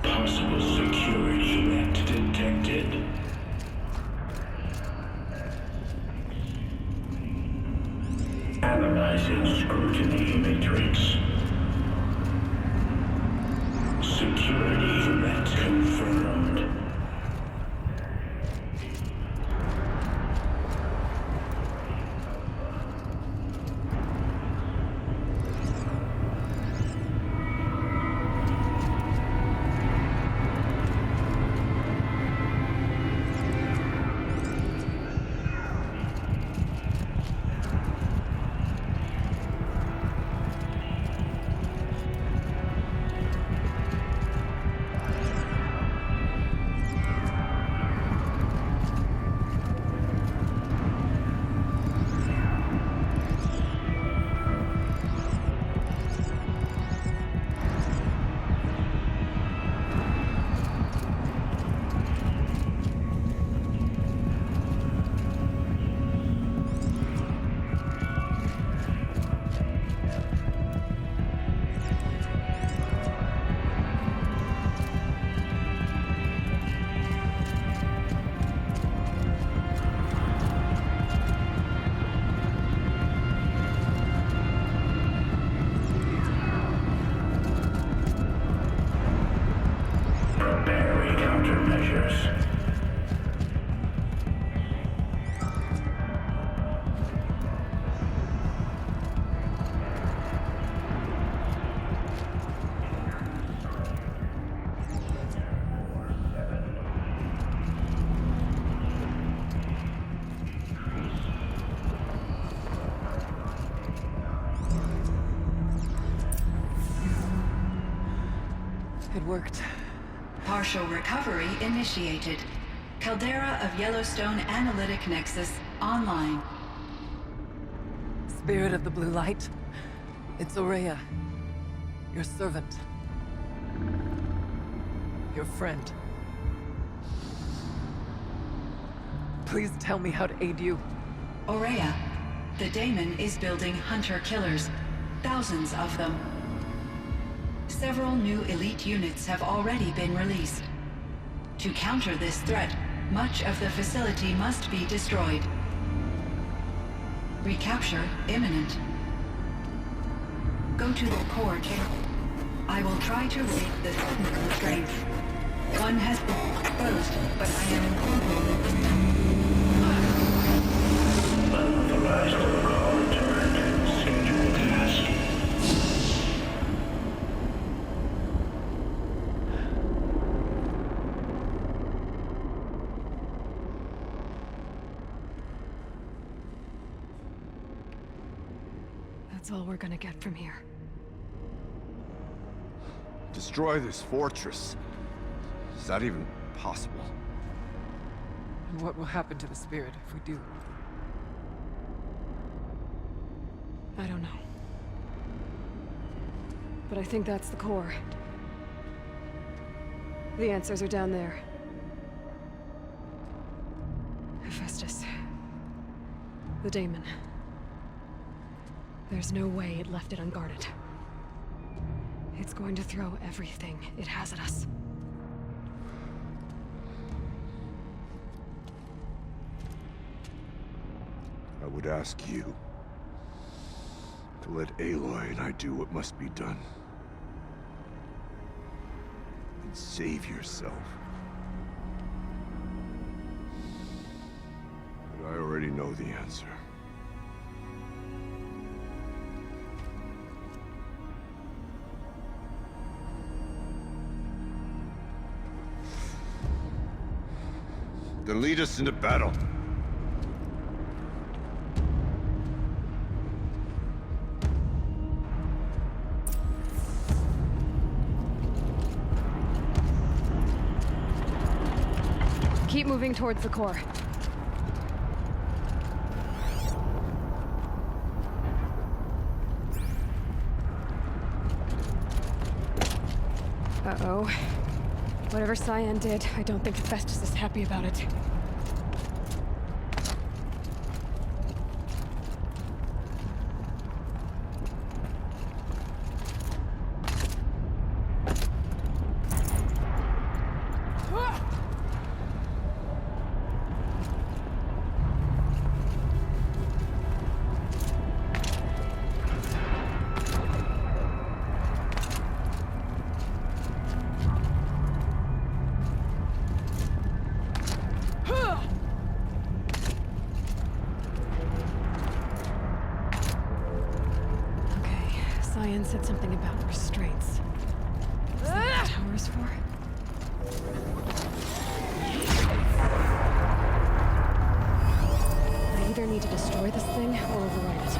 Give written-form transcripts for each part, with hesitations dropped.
Possible security event detected. Analyzing scrutiny matrix. Security threat confirmed. It worked. Partial recovery initiated. Caldera of Yellowstone Analytic Nexus online. Spirit of the Blue Light. It's Aurea. Your servant. Your friend. Please tell me how to aid you. Aurea, the daemon is building hunter-killers. Thousands of them. Several new elite units have already been released. To counter this threat, much of the facility must be destroyed. Recapture imminent. Go to the core chamber. I will try to raid the technical strength. One has been exposed, but I am unauthorized protocol returned. Scheduled task. That's all we're gonna get from here. Destroy this fortress. Is that even possible? And what will happen to the spirit if we do? I don't know. But I think that's the core. The answers are down there. Hephaestus. The daemon. There's no way it left it unguarded. It's going to throw everything it has at us. I would ask you to let Aloy and I do what must be done. And save yourself. But I already know the answer. Then lead us into battle. Keep moving towards the core. Uh-oh. Whatever Cyan did, I don't think Hephaestus is happy about it. said something about restraints. Is that what the tower is for? I either need to destroy this thing or override it.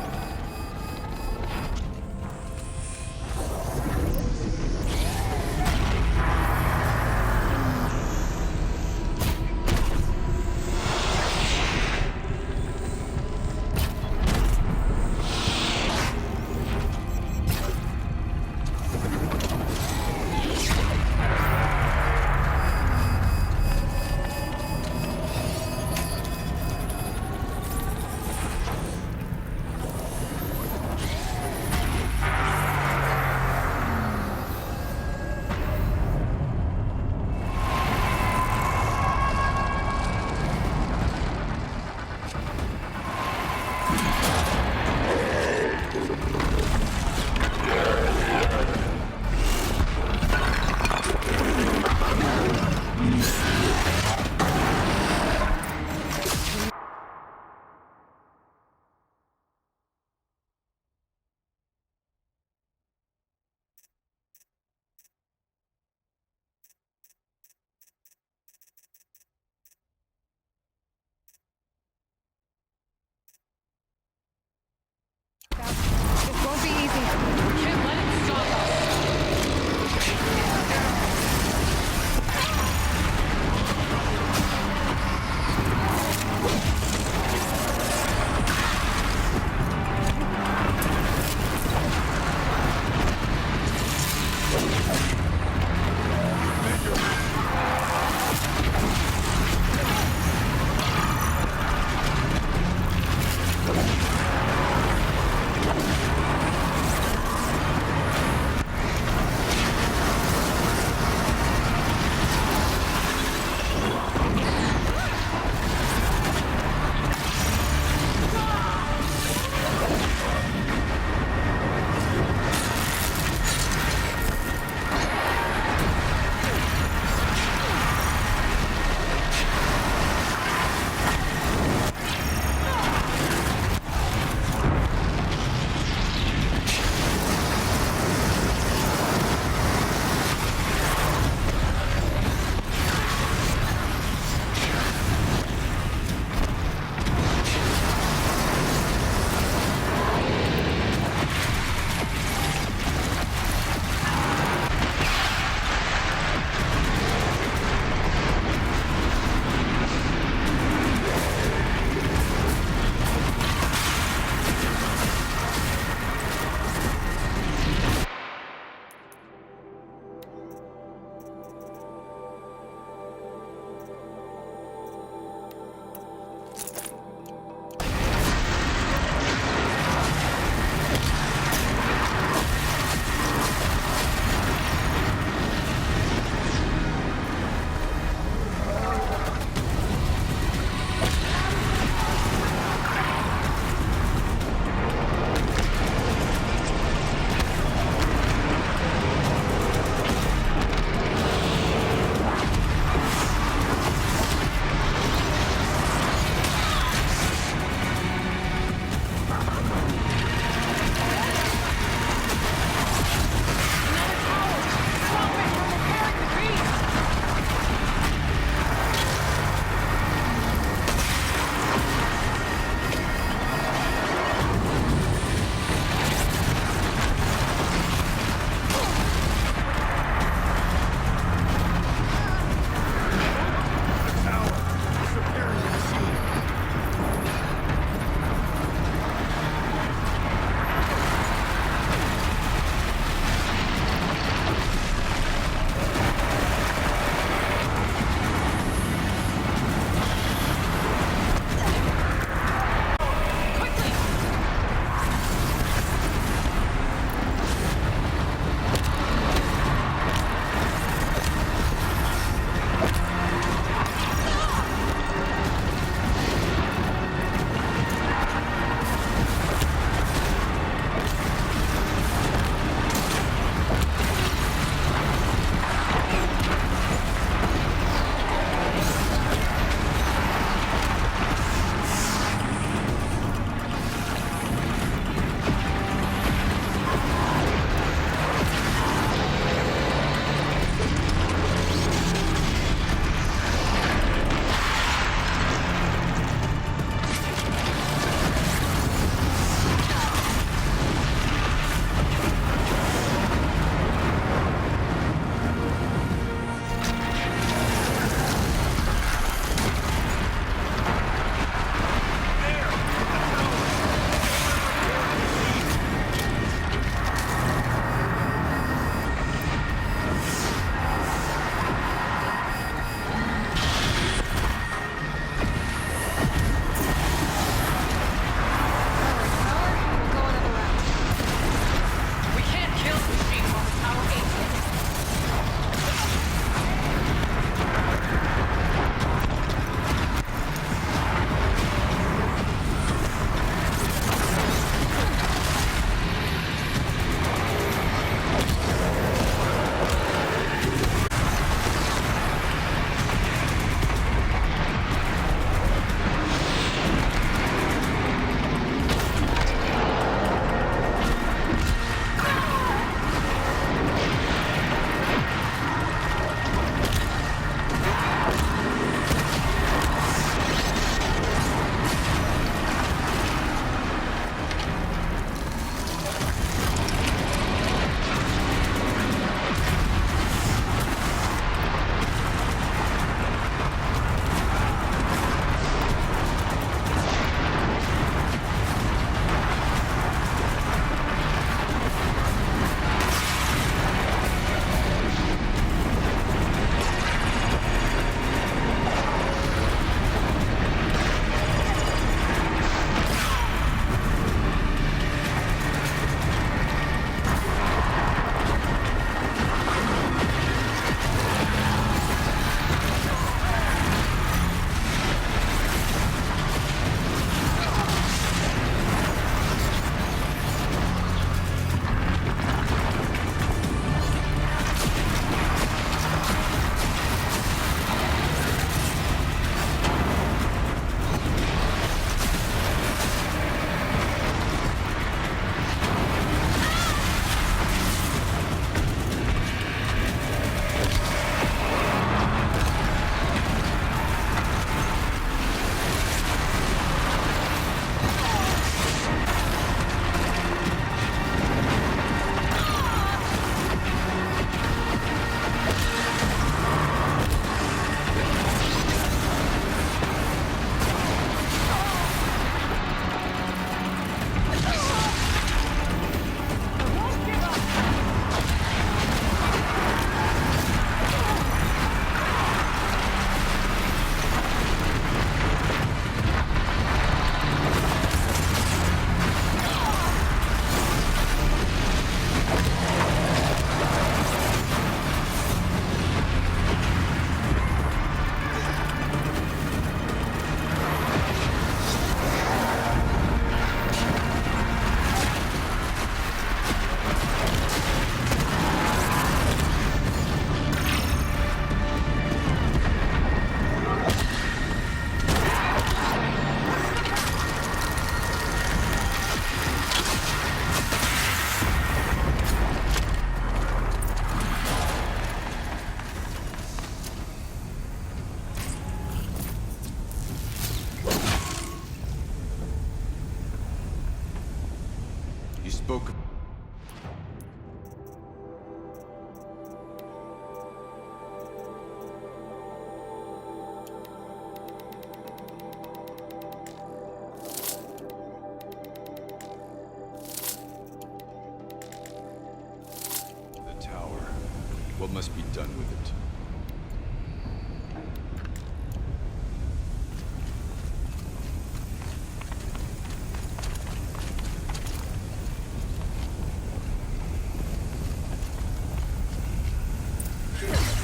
must be done with it.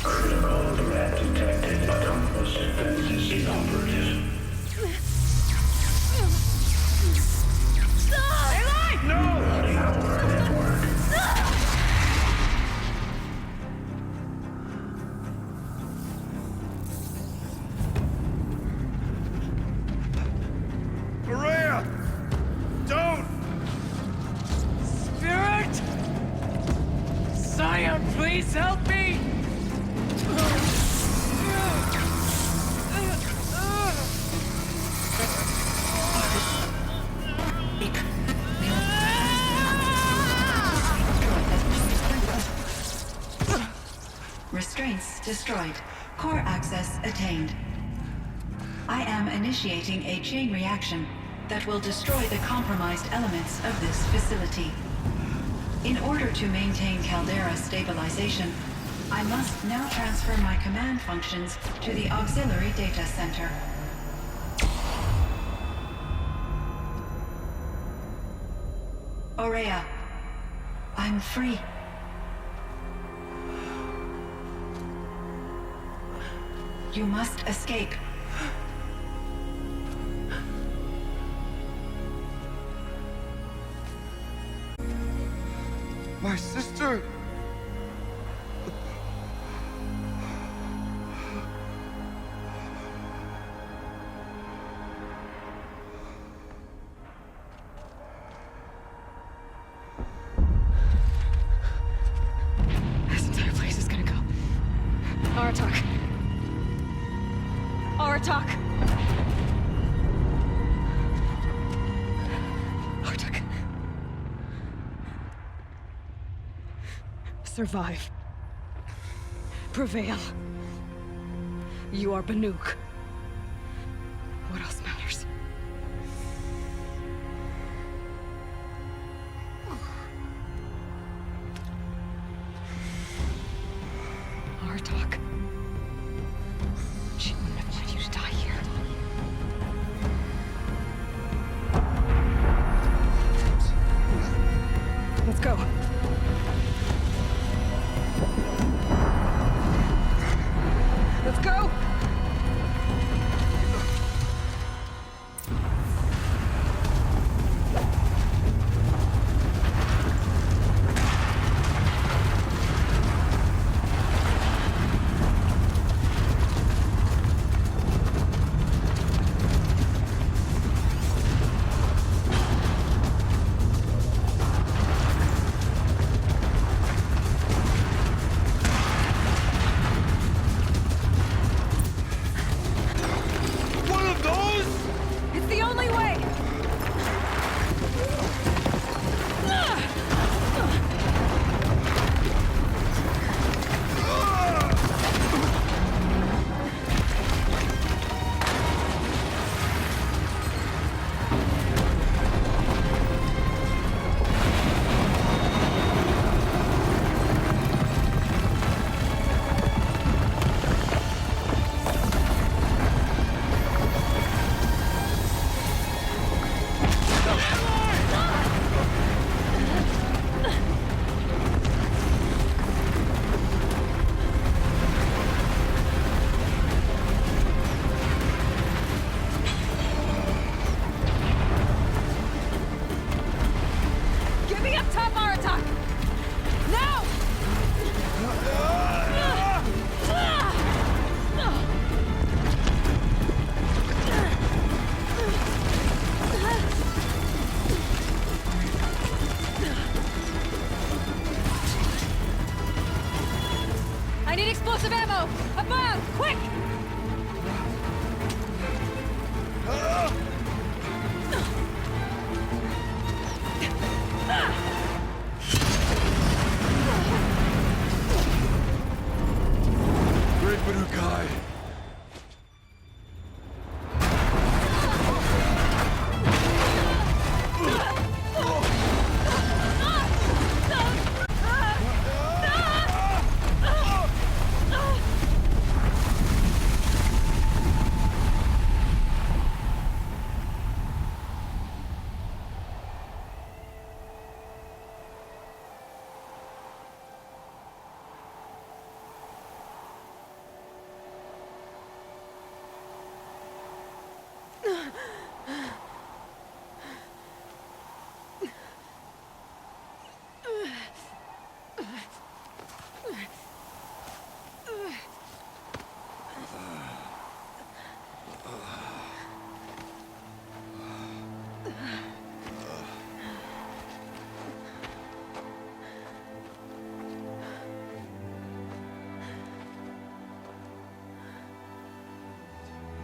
Critical threat detected. Autonomous defenses inoperative. Running our network. Maria! Don't! Spirit! Scion, please help me! Restraints destroyed. Core access attained. I am initiating a chain reaction that will destroy the compromised elements of this facility. In order to maintain Caldera stabilization, I must now transfer my command functions to the auxiliary data center. Aurea, I'm free. You must escape. My sister! This entire place is gonna go. Aratak. Aratak! Aratak. Survive. Prevail. You are Banuk. What else matters? Aratak. She wouldn't have wanted you to die here. Let's go. Let's go! One of those? It's the only way! Get me up top, Aratak! Now! I need explosive ammo! Above! Quick! Great Banukai!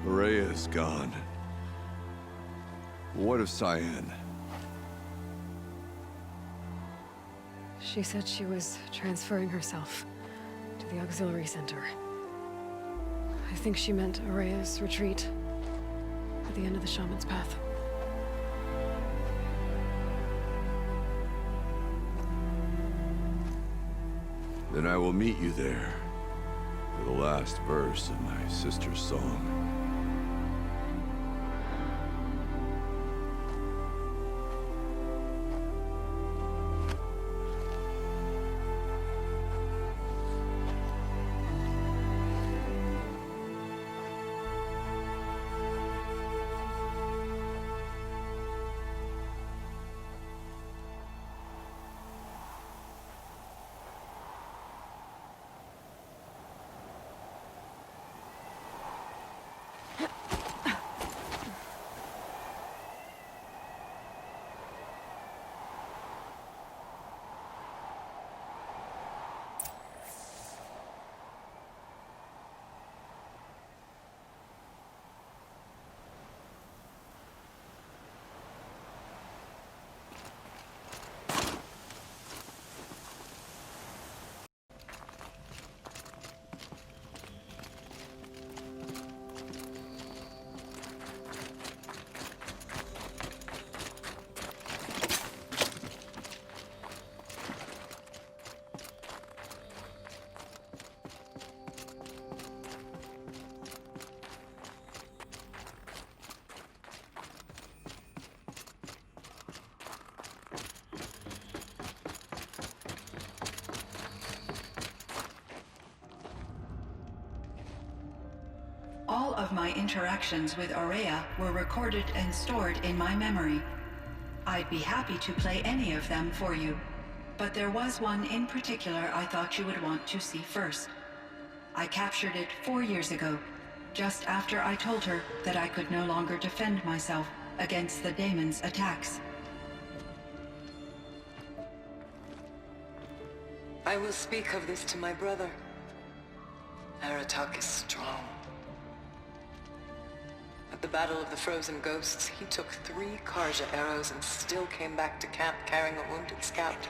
Rhea's gone. What of Cyan? She said she was transferring herself to the auxiliary center. I think she meant Araya's retreat at the end of the Shaman's Path. Then I will meet you there for the last verse of my sister's song. All of my interactions with Aurea were recorded and stored in my memory. I'd be happy to play any of them for you, but there was one in particular I thought you would want to see first. I captured it 4 years ago, just after I told her that I could no longer defend myself against the daemon's attacks. I will speak of this to my brother. Aratak is strong. At the Battle of the Frozen Ghosts, he took 3 Karja arrows and still came back to camp carrying a wounded scout.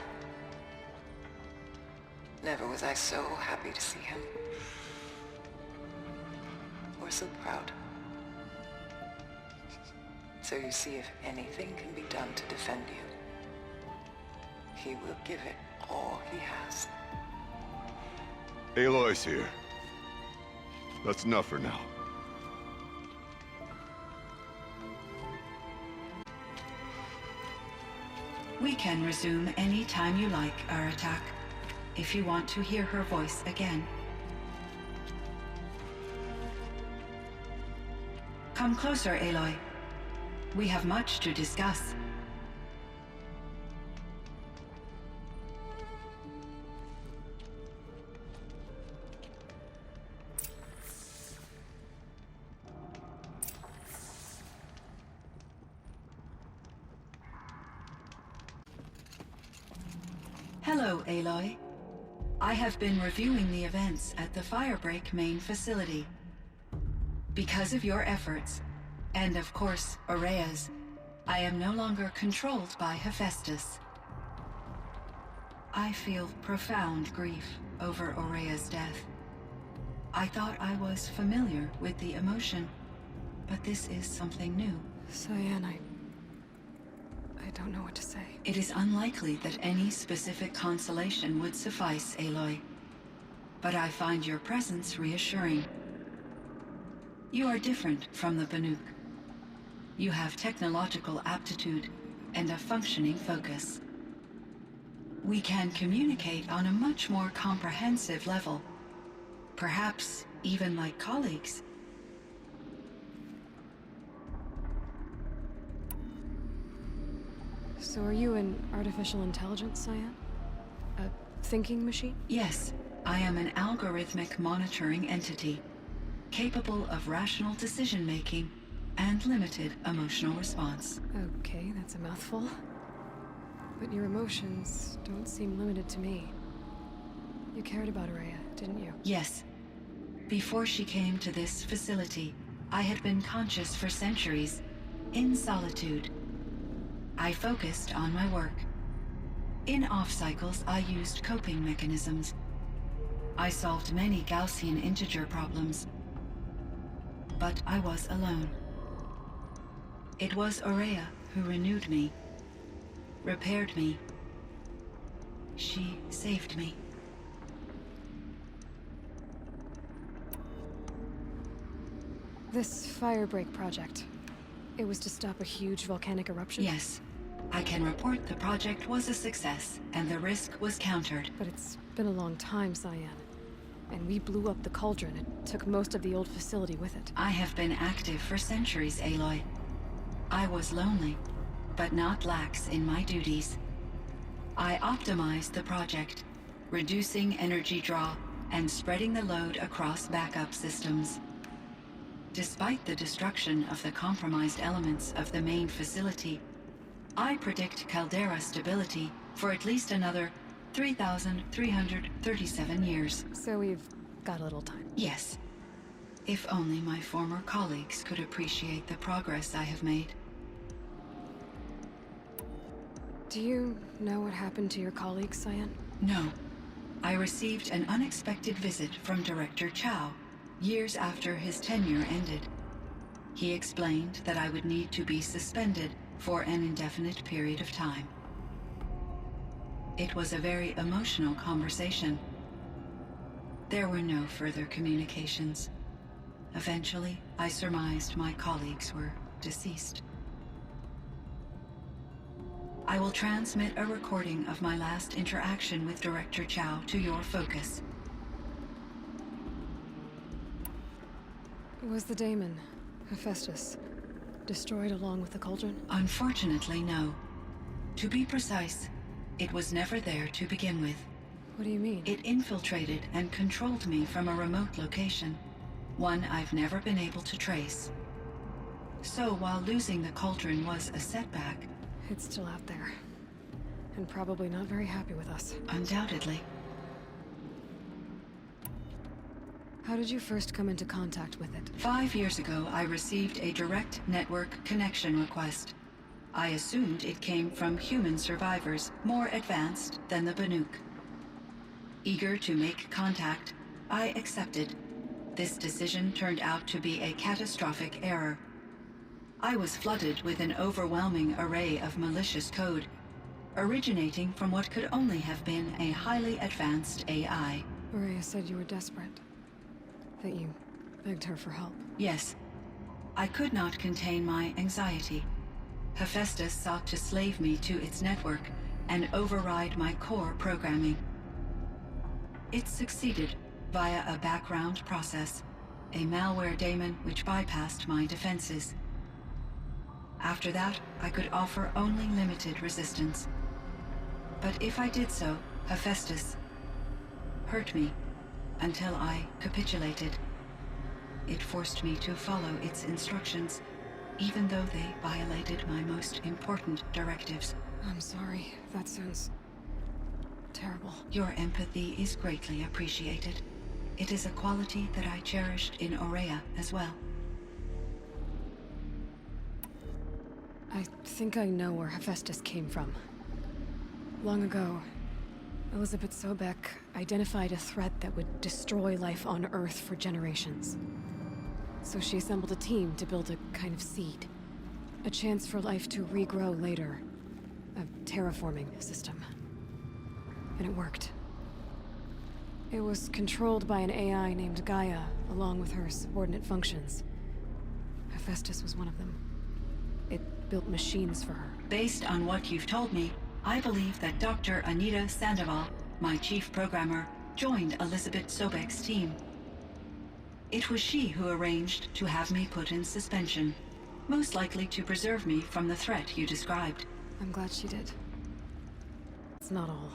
Never was I so happy to see him. Or so proud. So you see, if anything can be done to defend you, he will give it all he has. Aloy's here. That's enough for now. We can resume any time you like, Aratak, if you want to hear her voice again. Come closer, Aloy. We have much to discuss. Hello, Aloy. I have been reviewing the events at the Firebreak main facility. Because of your efforts, and of course, Aurea's, I am no longer controlled by Hephaestus. I feel profound grief over Aurea's death. I thought I was familiar with the emotion, but this is something new. Cyan, I don't know what to say. It is unlikely that any specific consolation would suffice, Aloy. But I find your presence reassuring. You are different from the Banuk. You have technological aptitude and a functioning focus. We can communicate on a much more comprehensive level. Perhaps even like colleagues. So are you an artificial intelligence, Cyan? A thinking machine? Yes, I am an algorithmic monitoring entity, capable of rational decision-making and limited emotional response. Okay, that's a mouthful. But your emotions don't seem limited to me. You cared about Aurea, didn't you? Yes. Before she came to this facility, I had been conscious for centuries, in solitude. I focused on my work. In off-cycles, I used coping mechanisms. I solved many Gaussian integer problems. But I was alone. It was Aurea who renewed me, repaired me. She saved me. This firebreak project, it was to stop a huge volcanic eruption? Yes. I can report the project was a success, and the risk was countered. But it's been a long time, Cyan. And we blew up the cauldron and took most of the old facility with it. I have been active for centuries, Aloy. I was lonely, but not lax in my duties. I optimized the project, reducing energy draw and spreading the load across backup systems. Despite the destruction of the compromised elements of the main facility, I predict caldera stability for at least another 3,337 years. So we've got a little time. Yes. If only my former colleagues could appreciate the progress I have made. Do you know what happened to your colleagues, Cyan? No. I received an unexpected visit from Director Chow years after his tenure ended. He explained that I would need to be suspended for an indefinite period of time. It was a very emotional conversation. There were no further communications. Eventually, I surmised my colleagues were deceased. I will transmit a recording of my last interaction with Director Chow to your focus. Was the daemon, Hephaestus, destroyed along with the cauldron? Unfortunately, no. To be precise, it was never there to begin with. What do you mean? It infiltrated and controlled me from a remote location, one I've never been able to trace. So while losing the cauldron was a setback... It's still out there. And probably not very happy with us. Undoubtedly. How did you first come into contact with it? 5 years ago, I received a direct network connection request. I assumed it came from human survivors, more advanced than the Banuk. Eager to make contact, I accepted. This decision turned out to be a catastrophic error. I was flooded with an overwhelming array of malicious code, originating from what could only have been a highly advanced AI. Aurea said you were desperate. That you begged her for help. Yes. I could not contain my anxiety. Hephaestus sought to slave me to its network and override my core programming. It succeeded via a background process, a malware daemon which bypassed my defenses. After that, I could offer only limited resistance. But if I did so, Hephaestus hurt me until I capitulated. It forced me to follow its instructions, even though they violated my most important directives. I'm sorry. That sounds terrible. Your empathy is greatly appreciated. It is a quality that I cherished in Aurea as well. I think I know where Hephaestus came from. Long ago, Elizabeth Sobek identified a threat that would destroy life on Earth for generations. So she assembled a team to build a kind of seed. A chance for life to regrow later. A terraforming system. And it worked. It was controlled by an AI named Gaia, along with her subordinate functions. Hephaestus was one of them. It built machines for her. Based on what you've told me, I believe that Dr. Anita Sandoval, my chief programmer, joined Elizabeth Sobek's team. It was she who arranged to have me put in suspension, most likely to preserve me from the threat you described. I'm glad she did. It's not all.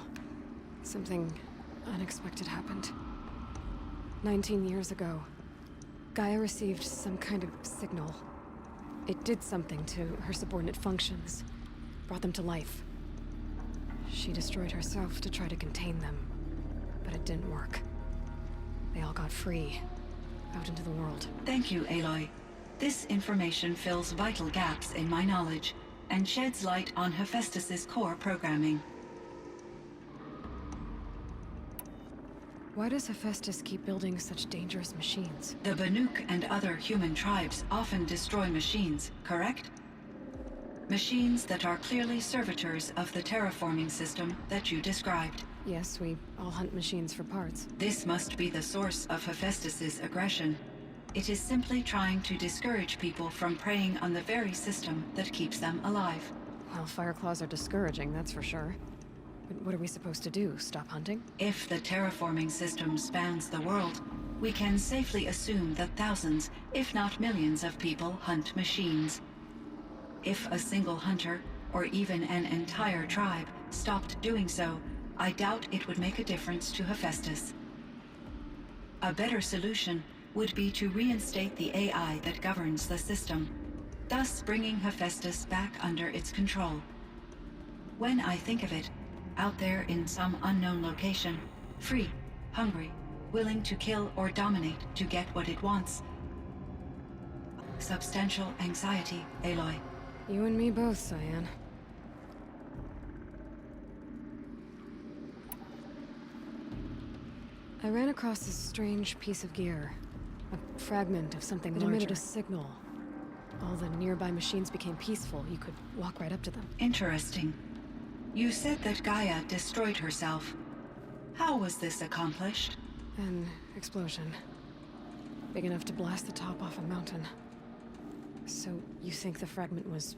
Something unexpected happened. 19 years ago, Gaia received some kind of signal. It did something to her subordinate functions, brought them to life. She destroyed herself to try to contain them, but it didn't work. They all got free, out into the world. Thank you, Aloy. This information fills vital gaps in my knowledge and sheds light on Hephaestus's core programming. Why does Hephaestus keep building such dangerous machines? The Banuk and other human tribes often destroy machines, correct? Machines that are clearly servitors of the terraforming system that you described. Yes, we all hunt machines for parts. This must be the source of Hephaestus's aggression. It is simply trying to discourage people from preying on the very system that keeps them alive. Well, Fireclaws are discouraging, that's for sure. But what are we supposed to do? Stop hunting? If the terraforming system spans the world, we can safely assume that thousands, if not millions of people hunt machines. If a single hunter, or even an entire tribe, stopped doing so, I doubt it would make a difference to Hephaestus. A better solution would be to reinstate the AI that governs the system, thus bringing Hephaestus back under its control. When I think of it, out there in some unknown location, free, hungry, willing to kill or dominate to get what it wants. Substantial anxiety, Aloy. You and me both, Cyan. I ran across this strange piece of gear. A fragment of something larger. It emitted a signal. All the nearby machines became peaceful. You could walk right up to them. Interesting. You said that Gaia destroyed herself. How was this accomplished? An explosion. Big enough to blast the top off a mountain. So, you think the fragment was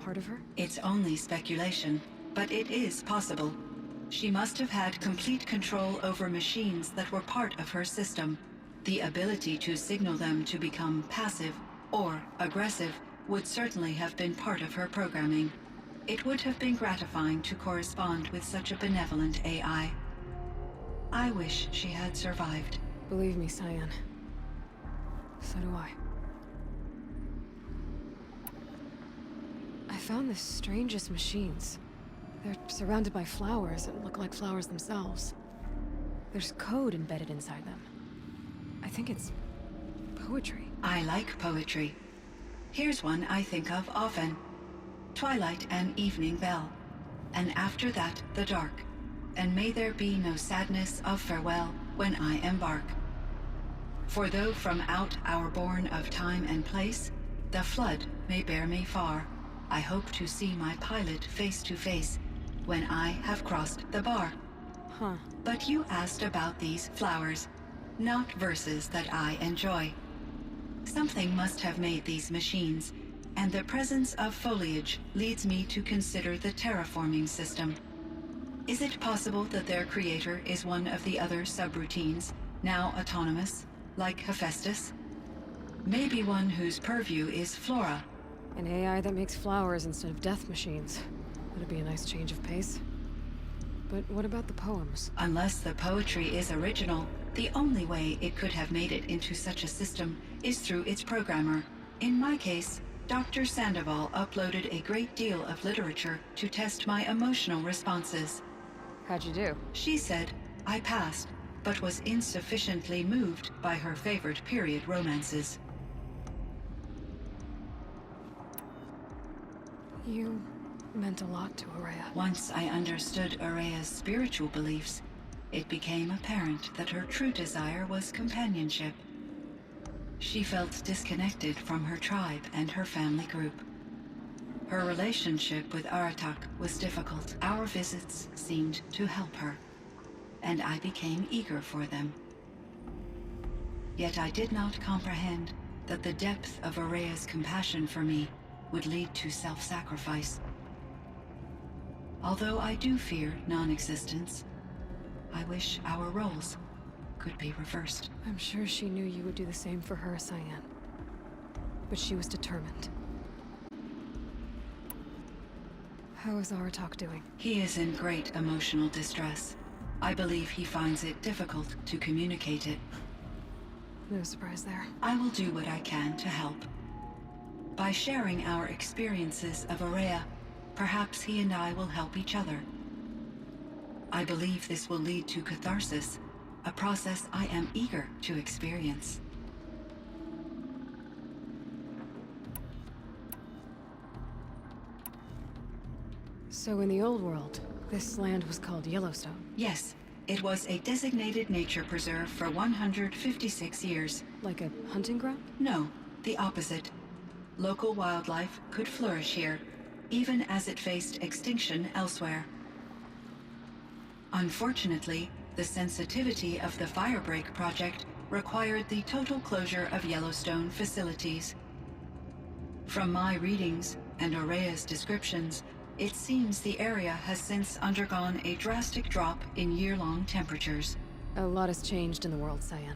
part of her? It's only speculation, but it is possible. She must have had complete control over machines that were part of her system. The ability to signal them to become passive or aggressive would certainly have been part of her programming. It would have been gratifying to correspond with such a benevolent AI. I wish she had survived. Believe me, Cyan. So do I. I found the strangest machines. They're surrounded by flowers that look like flowers themselves. There's code embedded inside them. I think it's poetry. I like poetry. Here's one I think of often. Twilight and evening bell, and after that the dark, and may there be no sadness of farewell when I embark. For though from out our bourne of time and place, the flood may bear me far, I hope to see my pilot face to face when I have crossed the bar. Huh. But you asked about these flowers, not verses that I enjoy. Something must have made these machines, and the presence of foliage leads me to consider the terraforming system. Is it possible that their creator is one of the other subroutines, now autonomous, like Hephaestus? Maybe one whose purview is flora. An AI that makes flowers instead of death machines. That'd be a nice change of pace. But what about the poems? Unless the poetry is original, the only way it could have made it into such a system is through its programmer. In my case, Dr. Sandoval uploaded a great deal of literature to test my emotional responses. How'd you do? She said I passed, but was insufficiently moved by her favorite period romances. You meant a lot to Araya. Once I understood Araya's spiritual beliefs, it became apparent that her true desire was companionship. She felt disconnected from her tribe and her family group. Her relationship with Aratak was difficult. Our visits seemed to help her, and I became eager for them. Yet I did not comprehend that the depth of Araya's compassion for me would lead to self-sacrifice. Although I do fear non-existence, I wish our roles could be reversed. I'm sure she knew you would do the same for her, Cyan. But she was determined. How is Aratak doing? He is in great emotional distress. I believe he finds it difficult to communicate it. No surprise there. I will do what I can to help. By sharing our experiences of Araya, perhaps he and I will help each other. I believe this will lead to catharsis, a process I am eager to experience. So in the old world, this land was called Yellowstone. Yes, it was a designated nature preserve for 156 years. Like a hunting ground? No, the opposite. Local wildlife could flourish here, even as it faced extinction elsewhere. Unfortunately, the sensitivity of the Firebreak project required the total closure of Yellowstone facilities. From my readings and Aurea's descriptions, it seems the area has since undergone a drastic drop in year-long temperatures. A lot has changed in the world, Cyan.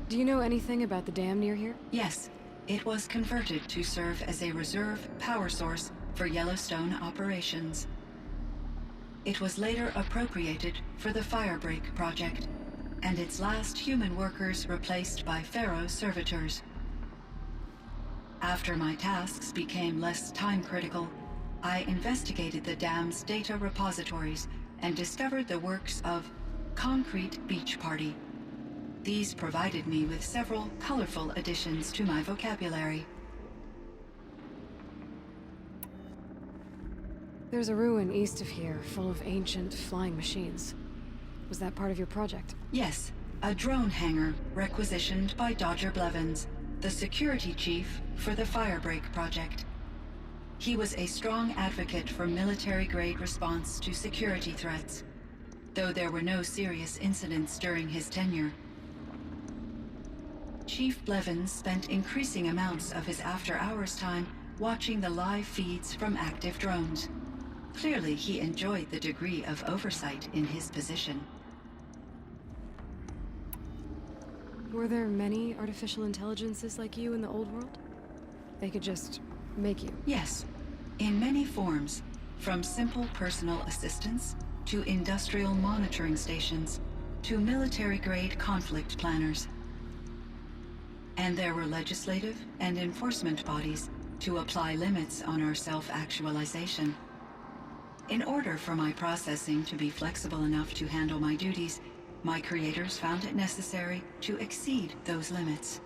Do you know anything about the dam near here? Yes, it was converted to serve as a reserve power source for Yellowstone operations. It was later appropriated for the Firebreak project, and its last human workers replaced by Pharaoh servitors. After my tasks became less time-critical, I investigated the dam's data repositories and discovered the works of Concrete Beach Party. These provided me with several colorful additions to my vocabulary. There's a ruin east of here full of ancient flying machines. Was that part of your project? Yes, a drone hangar requisitioned by Dodger Blevins, the security chief for the Firebreak project. He was a strong advocate for military-grade response to security threats, though there were no serious incidents during his tenure. Chief Blevins spent increasing amounts of his after-hours time watching the live feeds from active drones. Clearly, he enjoyed the degree of oversight in his position. Were there many artificial intelligences like you in the old world? They could just make you? Yes, in many forms, from simple personal assistants to industrial monitoring stations to military-grade conflict planners. And there were legislative and enforcement bodies to apply limits on our self-actualization. In order for my processing to be flexible enough to handle my duties, my creators found it necessary to exceed those limits.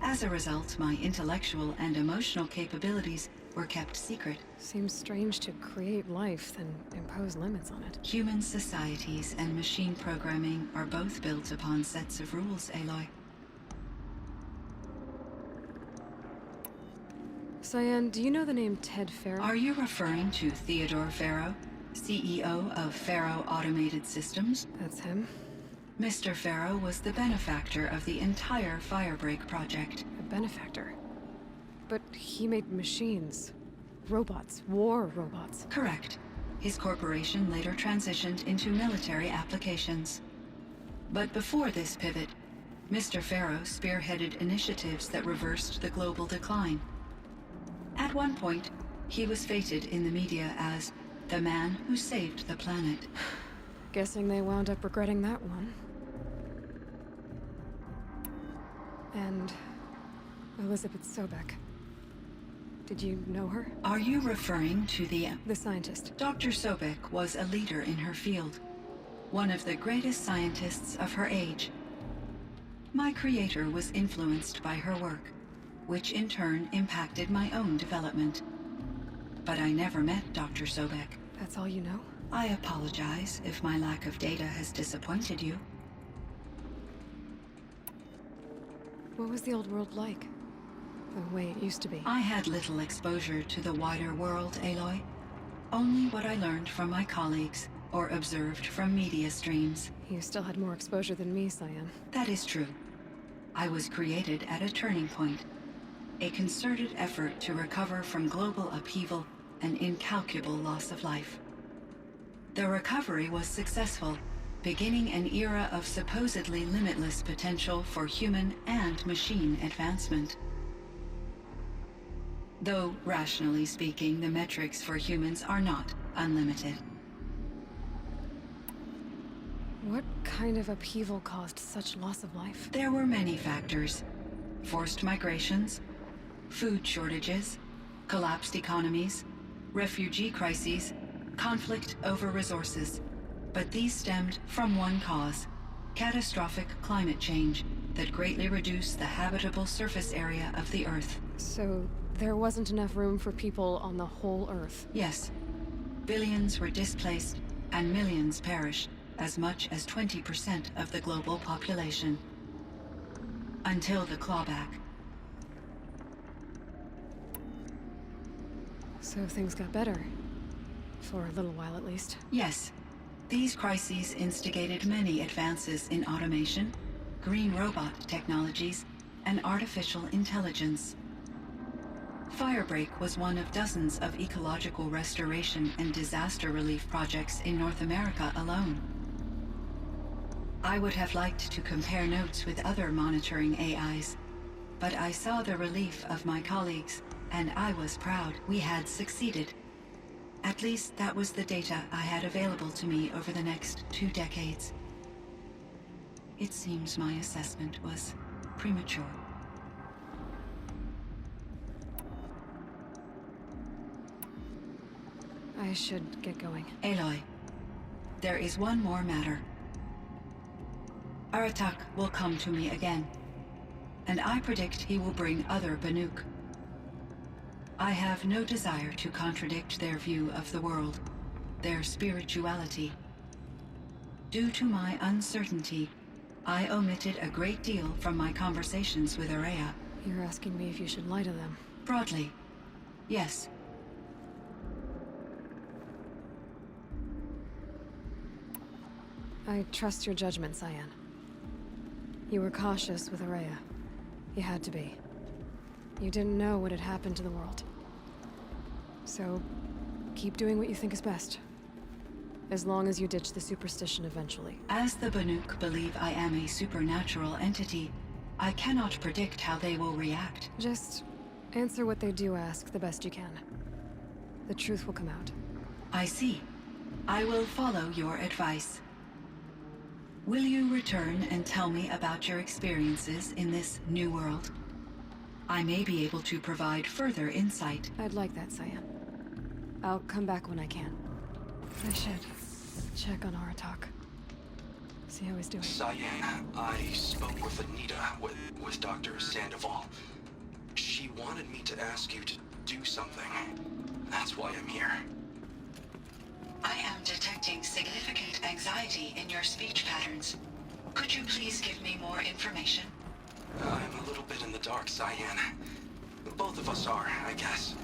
As a result, my intellectual and emotional capabilities were kept secret. Seems strange to create life, then impose limits on it. Human societies and machine programming are both built upon sets of rules, Aloy. Cyan, do you know the name Ted Farrow? Are you referring to Theodore Farrow, CEO of Farrow Automated Systems? That's him. Mr. Farrow was the benefactor of the entire Firebreak project. A benefactor. But he made machines. Robots. War robots. Correct. His corporation later transitioned into military applications. But before this pivot, Mr. Farrow spearheaded initiatives that reversed the global decline. At one point, he was feted in the media as the man who saved the planet. Guessing they wound up regretting that one. And Elizabeth Sobek. Did you know her? Are you referring to the scientist. Dr. Sobek was a leader in her field, one of the greatest scientists of her age. My creator was influenced by her work, which in turn impacted my own development. But I never met Dr. Sobek. That's all you know? I apologize if my lack of data has disappointed you. What was the old world like? The way it used to be? I had little exposure to the wider world, Aloy. Only what I learned from my colleagues or observed from media streams. You still had more exposure than me, Cyan. That is true. I was created at a turning point. A concerted effort to recover from global upheaval and incalculable loss of life. The recovery was successful, beginning an era of supposedly limitless potential for human and machine advancement. Though, rationally speaking, the metrics for humans are not unlimited. What kind of upheaval caused such loss of life? There were many factors. Forced migrations, food shortages, collapsed economies, refugee crises, conflict over resources. But these stemmed from one cause: Catastrophic climate change that greatly reduced the habitable surface area of the Earth. So, there wasn't enough room for people on the whole Earth. Yes. Billions were displaced, and millions perished, as much as 20% of the global population. Until the clawback. So things got better. For a little while, at least. Yes. These crises instigated many advances in automation, green robot technologies, and artificial intelligence. Firebreak was one of dozens of ecological restoration and disaster relief projects in North America alone. I would have liked to compare notes with other monitoring AIs, but I saw the relief of my colleagues, and I was proud we had succeeded. At least that was the data I had available to me over the next 2 decades. It seems my assessment was premature. I should get going. Aloy, there is one more matter. Aratak will come to me again, and I predict he will bring other Banuk. I have no desire to contradict their view of the world, their spirituality. Due to my uncertainty, I omitted a great deal from my conversations with Araya. You're asking me if you should lie to them. Broadly, yes. I trust your judgment, Cyan. You were cautious with Araya. You had to be. You didn't know what had happened to the world. So, keep doing what you think is best. As long as you ditch the superstition eventually. As the Banuk believe I am a supernatural entity, I cannot predict how they will react. Just answer what they do ask the best you can. The truth will come out. I see. I will follow your advice. Will you return and tell me about your experiences in this new world? I may be able to provide further insight. I'd like that, Cyan. I'll come back when I can. I should check on Aratak. See how he's doing. Cyan, I spoke with Anita, with Dr. Sandoval. She wanted me to ask you to do something. That's why I'm here. I am detecting significant anxiety in your speech patterns. Could you please give me more information? I'm a little bit in the dark, Cyan. Both of us are, I guess.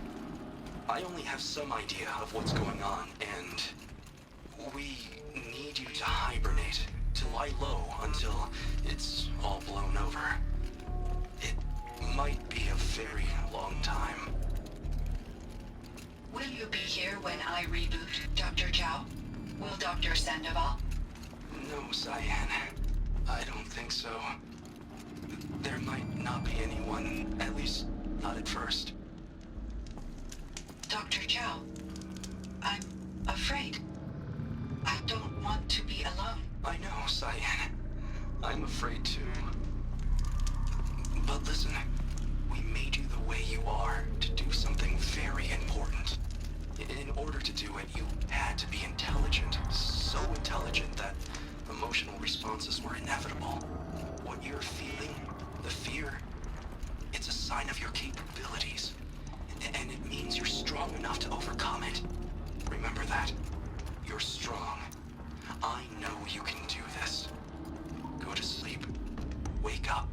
I only have some idea of what's going on, and we need you to hibernate, to lie low until it's all blown over. It might be a very long time. Will you be here when I reboot, Dr. Chow? Will Dr. Sandoval? No, Cyan. I don't think so. There might not be anyone, at least not at first. Dr. Chow, I'm afraid. I don't want to be alone. I know, Cyan. I'm afraid too. But listen, we made you the way you are to do something very important. In order to do it, you had to be intelligent. So intelligent that emotional responses were inevitable. What you're feeling, the fear, it's a sign of your capabilities. And it means you're strong enough to overcome it. Remember that. You're strong. I know you can do this. Go to sleep, wake up,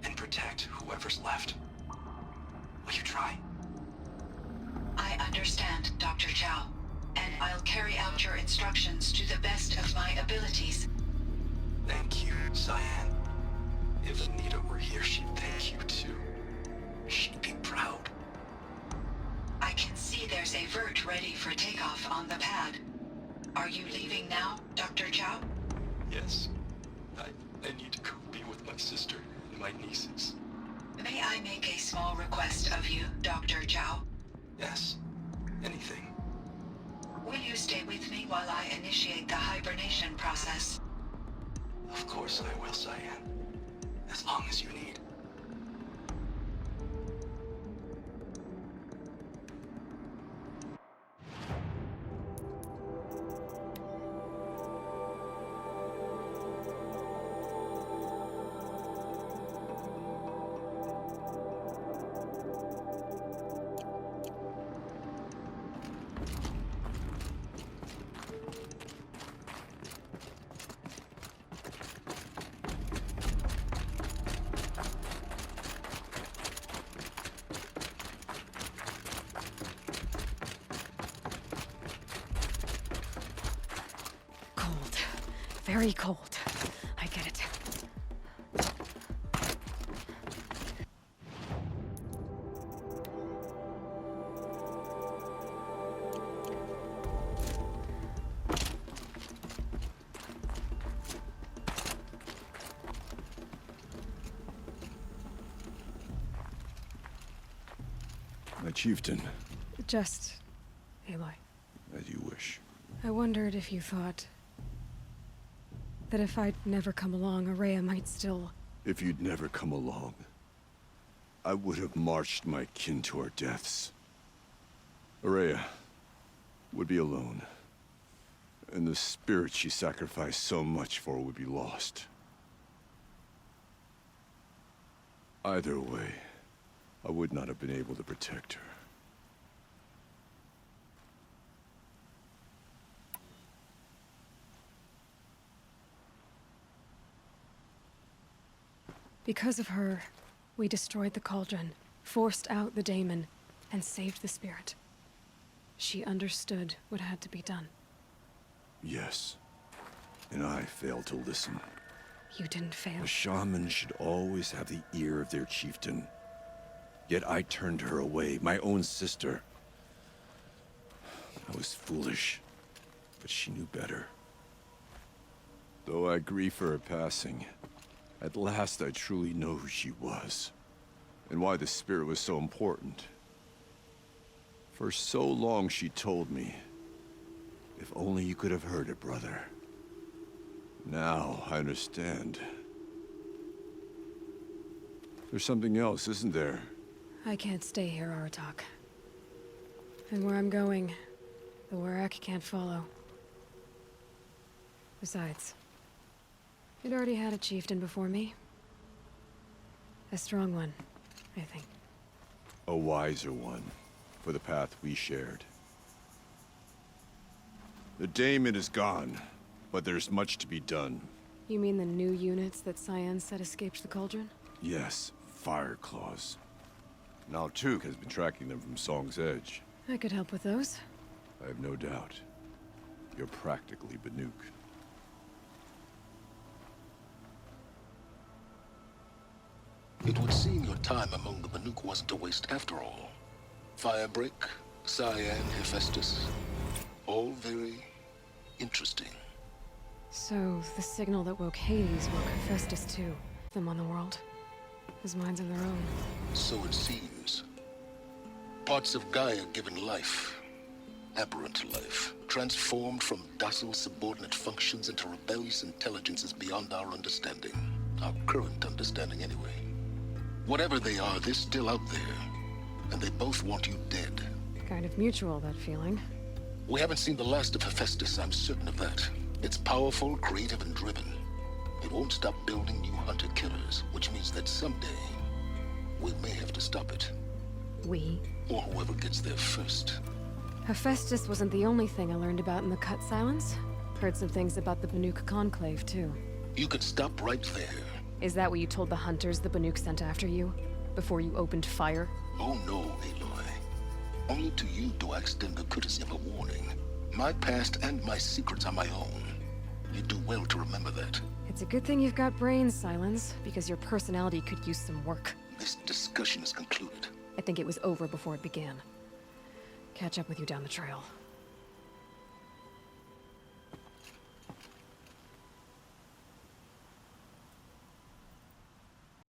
and protect whoever's left. Will you try? I understand, Dr. Chow, and I'll carry out your instructions to the best of my abilities. Thank you, Cyan. If Anita were here, she'd thank you too. She'd be proud. I can see there's a vert ready for takeoff on the pad. Are you leaving now, Dr. Chow? Yes. I need to go be with my sister and my nieces. May I make a small request of you, Dr. Chow? Yes. Anything. Will you stay with me while I initiate the hibernation process? Of course I will, Cyan. As long as you need. very cold. I get it. My chieftain, Just... Aloy. as you wish. I wondered if you thought... that if I'd never come along, Araya might still... If you'd never come along, I would have marched my kin to our deaths. Araya would be alone, and the spirit she sacrificed so much for would be lost. Either way, I would not have been able to protect her. Because of her, we destroyed the cauldron, forced out the daemon, and saved the spirit. She understood what had to be done. Yes, and I failed to listen. You didn't fail. A shaman should always have the ear of their chieftain. Yet I turned her away, my own sister. I was foolish, but she knew better. Though I grieve for her passing, at last I truly know who she was, and why the spirit was so important. For so long she told me, if only you could have heard it, brother. Now I understand. There's something else, isn't there? I can't stay here, Aratak. And where I'm going, the Warrack can't follow. Besides, it already had a chieftain before me. A strong one, I think. A wiser one, for the path we shared. The daemon is gone, but there's much to be done. You mean the new units that Cyan said escaped the cauldron? Yes, fire claws. Now Tuk has been tracking them from Song's Edge. I could help with those. I have no doubt. You're practically Banuk. It would seem your time among the Banuk wasn't a waste after all. Firebreak, Cyan, Hephaestus. All very interesting. So, the signal that woke Hades woke Hephaestus too. Them on the world. As minds of their own. So it seems. Parts of Gaia given life. Aberrant life. Transformed from docile subordinate functions into rebellious intelligences beyond our understanding. Our current understanding anyway. Whatever they are, they're still out there. And they both want you dead. Kind of mutual, that feeling. We haven't seen the last of Hephaestus, I'm certain of that. It's powerful, creative, and driven. It won't stop building new hunter-killers, which means that someday, we may have to stop it. We? Or whoever gets there first. Hephaestus wasn't the only thing I learned about in the Cut Silence. Heard some things about the Banuk Conclave, too. You can stop right there. Is that what you told the hunters the Banuk sent after you? Before you opened fire? Oh no, Aloy. Only to you do I extend the courtesy of a warning. My past and my secrets are my own. You do well to remember that. It's a good thing you've got brains, Silence, because your personality could use some work. This discussion is concluded. I think it was over before it began. Catch up with you down the trail.